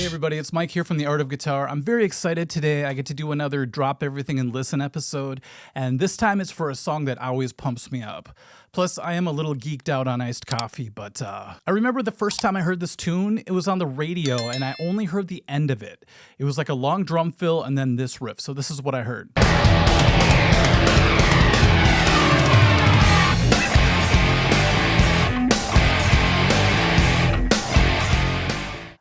Hey everybody, it's Mike here from The Art of Guitar. I'm very excited today. I get to do another Drop Everything and Listen episode, and this time it's for a song that always pumps me up. Plus, I am a little geeked out on iced coffee, but I remember the first time I heard this tune, it was on the radio, and I only heard the end of it. It was like a long drum fill and then this riff, so this is what I heard.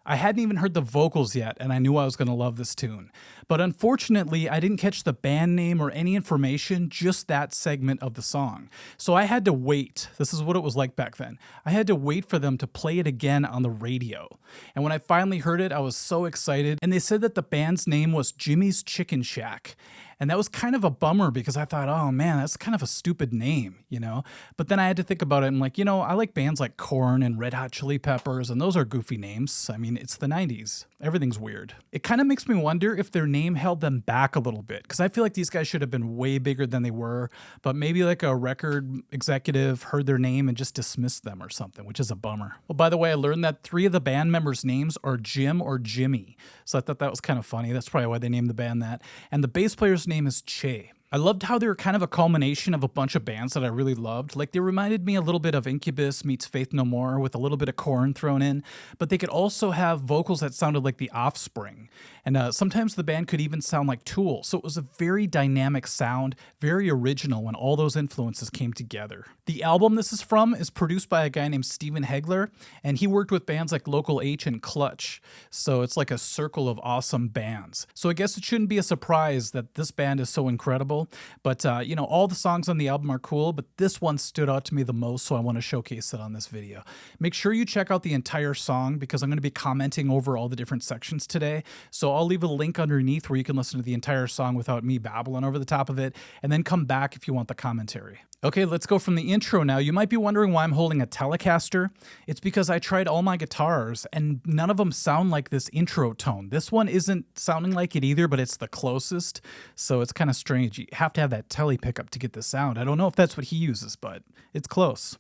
I hadn't even heard the vocals yet, and I knew I was going to love this tune. But unfortunately, I didn't catch the band name or any information, just that segment of the song. So I had to wait. This is what it was like back then. I had to wait for them to play it again on the radio. And when I finally heard it, I was so excited. And they said that the band's name was Jimmy's Chicken Shack. And that was kind of a bummer because I thought, oh man, that's kind of a stupid name, you know? But then I had to think about it and like, you know, I like bands like Korn and Red Hot Chili Peppers, and those are goofy names. I mean, it's the 90s. Everything's weird. It kind of makes me wonder if their name held them back a little bit, because I feel like these guys should have been way bigger than they were, but maybe like a record executive heard their name and just dismissed them or something, which is a bummer. Well, by the way, I learned that 3 of the band members' names are Jim or Jimmy, so I thought that was kind of funny. That's probably why they named the band that. And the bass player's name is Che. I loved how they were kind of a culmination of a bunch of bands that I really loved. Like, they reminded me a little bit of Incubus meets Faith No More with a little bit of Korn thrown in, but they could also have vocals that sounded like The Offspring. And sometimes the band could even sound like Tool. So it was a very dynamic sound, very original when all those influences came together. The album this is from is produced by a guy named Steven Hegler, and he worked with bands like Local H and Clutch. So it's like a circle of awesome bands. So I guess it shouldn't be a surprise that this band is so incredible. But, you know, all the songs on the album are cool, but this one stood out to me the most, so I want to showcase it on this video. Make sure you check out the entire song because I'm going to be commenting over all the different sections today. So I'll leave a link underneath where you can listen to the entire song without me babbling over the top of it, and then come back if you want the commentary. Okay, let's go from the intro now. You might be wondering why I'm holding a Telecaster. It's because I tried all my guitars and none of them sound like this intro tone. This one isn't sounding like it either, but it's the closest, so it's kind of strange. You have to have that Tele pickup to get the sound. I don't know if that's what he uses, but it's close.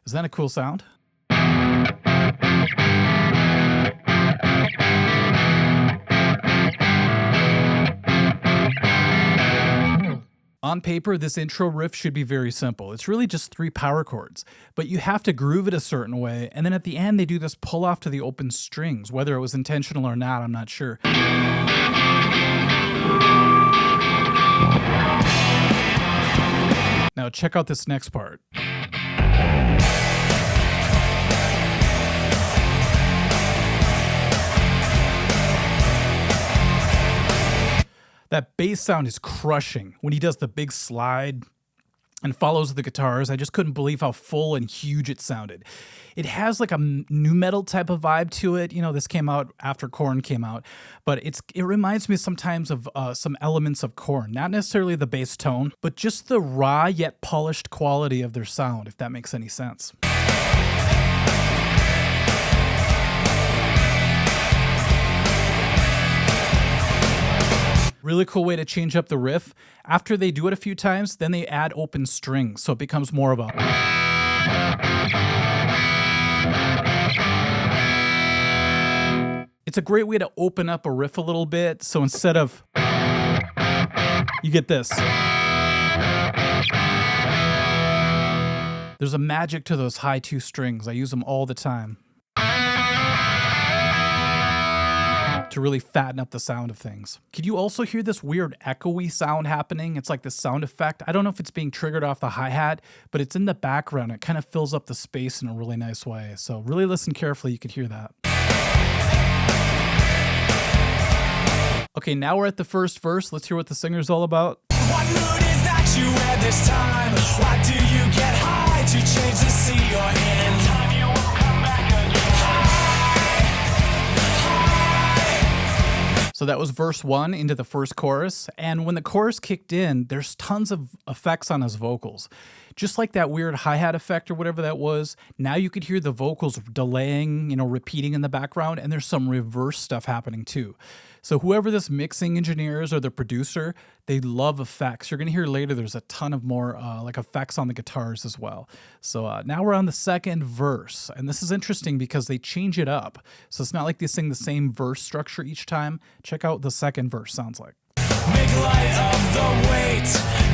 Is that a cool sound? On paper, this intro riff should be very simple. It's really just 3 power chords, but you have to groove it a certain way, and then at the end they do this pull off to the open strings. Whether it was intentional or not, I'm not sure. Now check out this next part. That bass sound is crushing when he does the big slide and follows the guitars. I just couldn't believe how full and huge it sounded. It has like a nu metal type of vibe to it. You know, this came out after Korn came out, but it reminds me sometimes of some elements of Korn. Not necessarily the bass tone, but just the raw yet polished quality of their sound, if that makes any sense. Really cool way to change up the riff. After they do it a few times, then they add open strings, so it becomes more of a... It's a great way to open up a riff a little bit, so instead of... You get this. There's a magic to those high 2 strings. I use them all the time to really fatten up the sound of things. Could you also hear this weird echoey sound happening? It's like this sound effect. I don't know if it's being triggered off the hi-hat, but it's in the background. It kind of fills up the space in a really nice way. So really listen carefully, you could hear that. Okay, now we're at the first verse. Let's hear what the singer's all about. What mood is that you wear this time? Why do you get high to change the sea you're in? Time you won't come back again. So that was verse 1 into the first chorus, and when the chorus kicked in, there's tons of effects on his vocals. Just like that weird hi-hat effect or whatever that was, now you could hear the vocals delaying, you know, repeating in the background, and there's some reverse stuff happening too. So whoever this mixing engineer is or the producer, they love effects. You're going to hear later there's a ton of more like effects on the guitars as well. So now we're on the second verse. And this is interesting because they change it up. So it's not like they sing the same verse structure each time. Check out the second verse sounds like. Make light of the weight,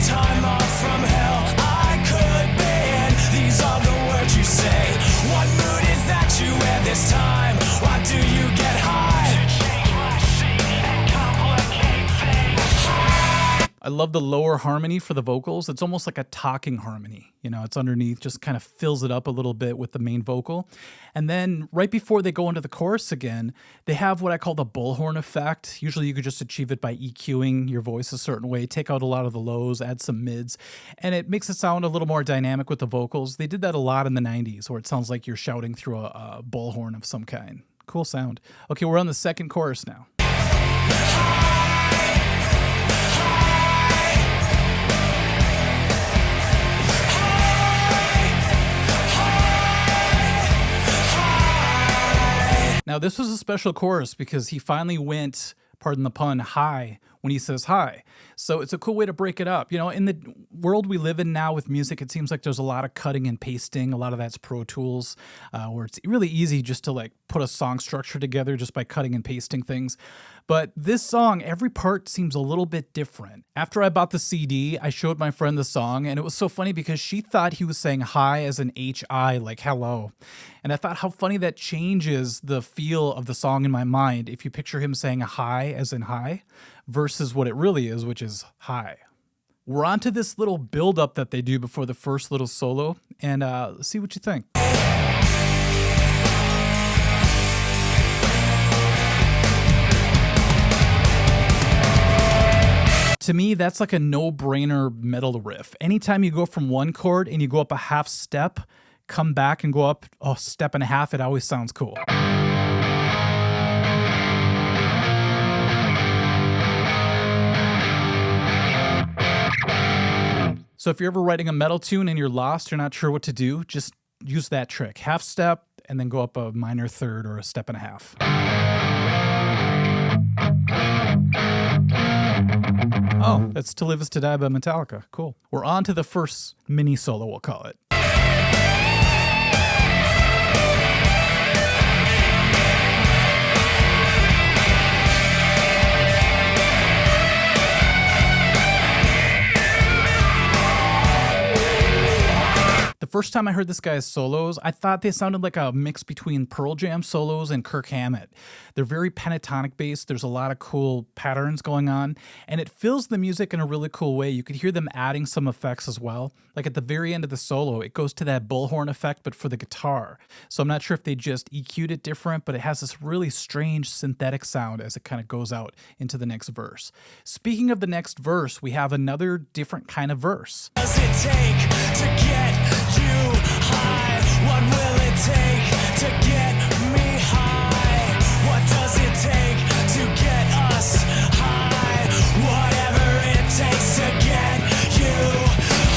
time off from hell. I could bend. These are the words you say. What mood is that you wear this time? Why do you get high? To change my seat and complicate things. I love the lower harmony for the vocals. It's almost like a talking harmony. You know, it's underneath, just kind of fills it up a little bit with the main vocal. And then right before they go into the chorus again, they have what I call the bullhorn effect. Usually you could just achieve it by EQing your voice a certain way, take out a lot of the lows, add some mids, and it makes it sound a little more dynamic with the vocals. They did that a lot in the 90s where it sounds like you're shouting through a bullhorn of some kind. Cool sound. Okay, we're on the second chorus now. Now, this was a special chorus because he finally went, pardon the pun, high when he says hi. So it's a cool way to break it up. You know, in the world we live in now with music, it seems like there's a lot of cutting and pasting. A lot of that's Pro Tools, where it's really easy just to like put a song structure together just by cutting and pasting things. But this song, every part seems a little bit different. After I bought the CD, I showed my friend the song, and it was so funny because she thought he was saying hi as an H-I, like hello. And I thought how funny that changes the feel of the song in my mind if you picture him saying hi as in hi versus what it really is, which is hi. We're on to this little build-up that they do before the first little solo, and let's see what you think. To me, that's like a no-brainer metal riff. Anytime you go from one chord and you go up a half step, come back and go up a step and a half, it always sounds cool. So if you're ever writing a metal tune and you're lost, you're not sure what to do, just use that trick. Half step and then go up a minor third or a step and a half. Oh, that's To Live Is To Die by Metallica. Cool. We're on to the first mini solo, we'll call it. The first time I heard this guy's solos, I thought they sounded like a mix between Pearl Jam solos and Kirk Hammett. They're very pentatonic based. There's a lot of cool patterns going on, and it fills the music in a really cool way. You could hear them adding some effects as well. Like at the very end of the solo, it goes to that bullhorn effect, but for the guitar. So I'm not sure if they just EQ'd it different, but it has this really strange synthetic sound as it kind of goes out into the next verse. Speaking of the next verse, we have another different kind of verse. What does it take to get you high? What will it take to get me high? What does it take to get us high? Whatever it takes to get you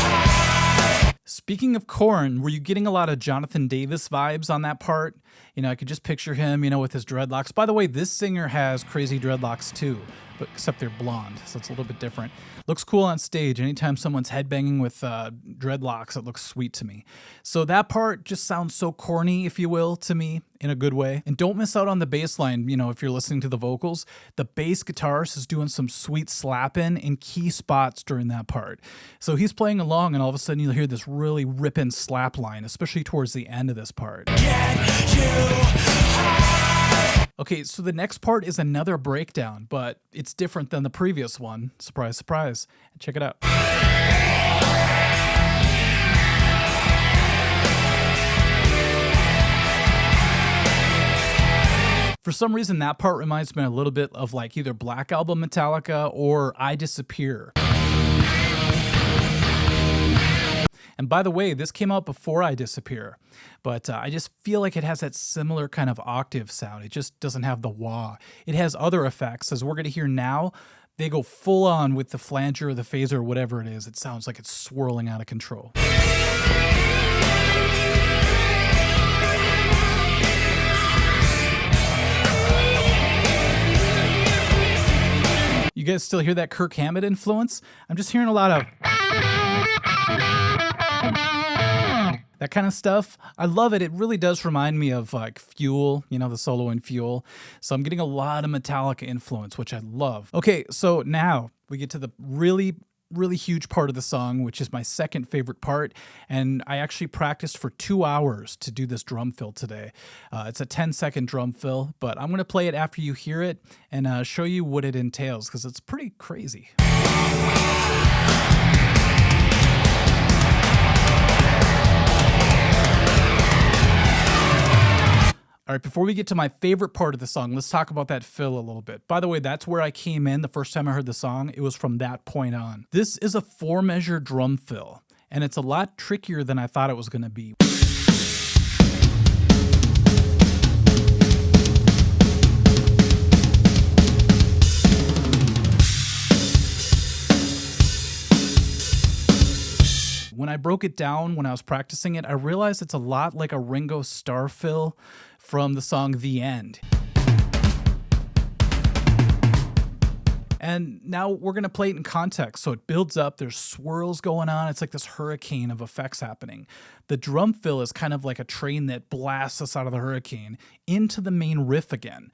high. Speaking of Korn, were you getting a lot of Jonathan Davis vibes on that part? You know, I could just picture him, you know, with his dreadlocks. By the way, this singer has crazy dreadlocks too, but except they're blonde, so it's a little bit different. Looks cool on stage. Anytime someone's headbanging with dreadlocks, it looks sweet to me. So that part just sounds so corny, if you will, to me, in a good way. And don't miss out on the bass line, you know, if you're listening to the vocals. The bass guitarist is doing some sweet slapping in key spots during that part. So he's playing along, and all of a sudden you'll hear this really ripping slap line, especially towards the end of this part. Get you high. Okay, so the next part is another breakdown, but it's different than the previous one. Surprise, surprise. Check it out. For some reason, that part reminds me a little bit of like either Black Album Metallica or I Disappear. And by the way, this came out before I Disappear, but I just feel like it has that similar kind of octave sound. It just doesn't have the wah. It has other effects, as we're going to hear now. They go full on with the flanger or the phaser or whatever it is. It sounds like it's swirling out of control. You guys still hear that Kirk Hammett influence? I'm just hearing a lot of that kind of stuff. I love it. It really does remind me of like Fuel, you know, the solo in Fuel. So I'm getting a lot of Metallica influence, which I love. Okay, so now we get to the really huge part of the song, which is my second favorite part. And I actually practiced for 2 hours to do this drum fill today. It's a 10-second drum fill, but I'm going to play it after you hear it and show you what it entails because it's pretty crazy. All right, before we get to my favorite part of the song, let's talk about that fill a little bit. By the way, that's where I came in the first time I heard the song. It was from that point on. This is a 4-measure drum fill, and it's a lot trickier than I thought it was going to be. When I broke it down when I was practicing it, I realized it's a lot like a Ringo Starr fill from the song The End. And now we're going to play it in context. So it builds up, there's swirls going on. It's like this hurricane of effects happening. The drum fill is kind of like a train that blasts us out of the hurricane into the main riff again.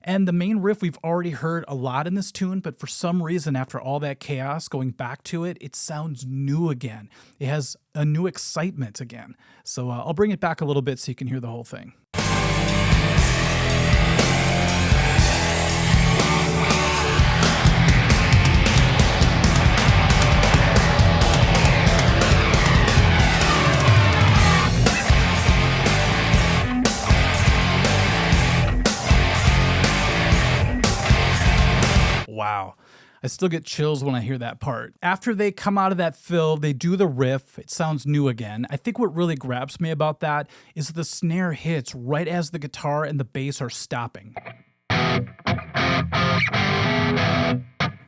And the main riff we've already heard a lot in this tune, but for some reason, after all that chaos, going back to it, it sounds new again. It has a new excitement again. So I'll bring it back a little bit so you can hear the whole thing. Wow. I still get chills when I hear that part. After they come out of that fill, they do the riff. It sounds new again. I think what really grabs me about that is the snare hits right as the guitar and the bass are stopping.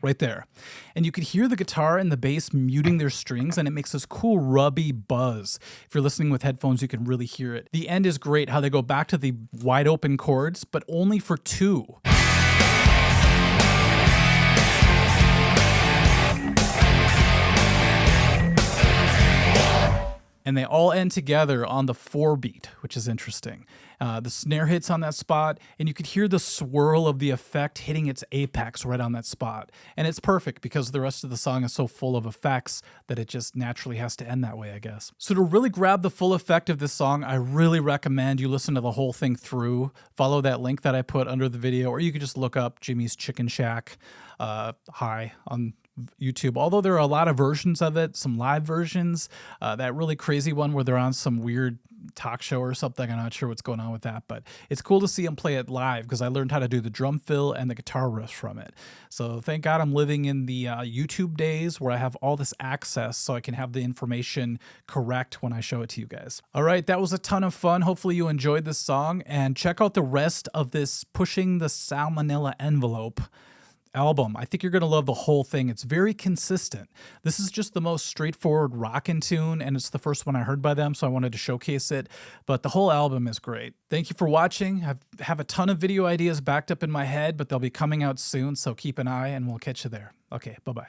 Right there. And you could hear the guitar and the bass muting their strings, and it makes this cool rubby buzz. If you're listening with headphones, you can really hear it. The end is great, how they go back to the wide open chords, but only for 2. And they all end together on the 4 beat, which is interesting. The snare hits on that spot, and you could hear the swirl of the effect hitting its apex right on that spot. And it's perfect because the rest of the song is so full of effects that it just naturally has to end that way, I guess. So to really grab the full effect of this song, I really recommend you listen to the whole thing through. Follow that link that I put under the video, or you could just look up Jimmy's Chicken Shack Hi on YouTube. Although there are a lot of versions of it, some live versions, that really crazy one where they're on some weird talk show or something. I'm not sure what's going on with that, but it's cool to see him play it live because I learned how to do the drum fill and the guitar riffs from it. So thank God I'm living in the YouTube days where I have all this access so I can have the information correct when I show it to you guys. All right, that was a ton of fun. Hopefully you enjoyed this song, and check out the rest of this Pushing the Salmonella Envelope album. I think you're going to love the whole thing. It's very consistent. This is just the most straightforward rockin' tune, and it's the first one I heard by them, so I wanted to showcase it. But the whole album is great. Thank you for watching. I have a ton of video ideas backed up in my head, but they'll be coming out soon, so keep an eye, and we'll catch you there. Okay, bye-bye.